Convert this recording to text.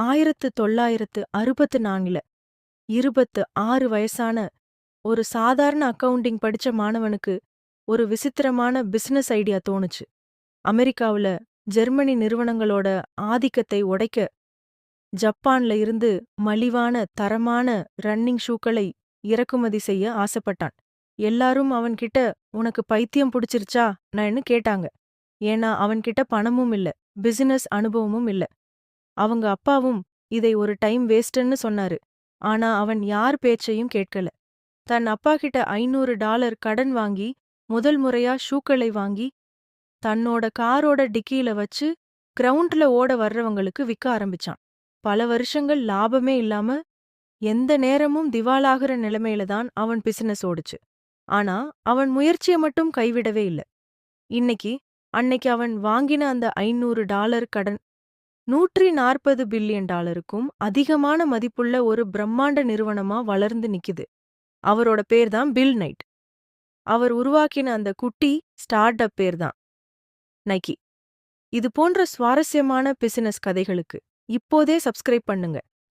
1964ல 26 வயசான ஒரு சாதாரண அக்கவுண்டிங் படிச்ச மாணவனுக்கு ஒரு விசித்திரமான பிசினஸ் ஐடியா தோணுச்சு. அமெரிக்காவுல ஜெர்மனி நிறுவனங்களோட ஆதிக்கத்தை உடைக்க ஜப்பான்ல இருந்து மலிவான தரமான ரன்னிங் ஷூக்களை இறக்குமதி செய்ய ஆசைப்பட்டான். எல்லாரும் அவன்கிட்ட உனக்கு பைத்தியம் புடிச்சிருச்சான்னு கேட்டாங்க. ஏன்னா அவன்கிட்ட பணமும் இல்ல, பிசினஸ் அனுபவமும் இல்ல. அவங்க அப்பாவும் இதை ஒரு டைம் வேஸ்ட்ன்னு சொன்னாரு. ஆனா அவன் யார் பேச்சையும் கேட்கல. தன் அப்பா கிட்ட $500 கடன் வாங்கி முதல் முறையா ஷூக்களை வாங்கி தன்னோட காரோட டிக்கியில வச்சு கிரவுண்ட்ல ஓட வர்றவங்களுக்கு விக்க ஆரம்பிச்சான். பல வருஷங்கள் லாபமே இல்லாம எந்த நேரமும் திவாலாகிற நிலைமையில தான் அவன் பிசினஸ் ஓடுச்சு. ஆனா அவன் முயற்சியை மட்டும் கைவிடவே இல்ல. அன்னைக்கு அவன் வாங்கின அந்த $500 கடன் $140 பில்லியன் அதிகமான மதிப்புள்ள ஒரு பிரம்மாண்ட நிறுவனமா வளர்ந்து நிக்குது. அவரோட பேர் தான் பில் நைட். அவர் உருவாக்கின அந்த குட்டி ஸ்டார்ட் அப் பேர் தான் நைக்கி. இது போன்ற சுவாரஸ்யமான பிசினஸ் கதைகளுக்கு இப்போதே சப்ஸ்கிரைப் பண்ணுங்க.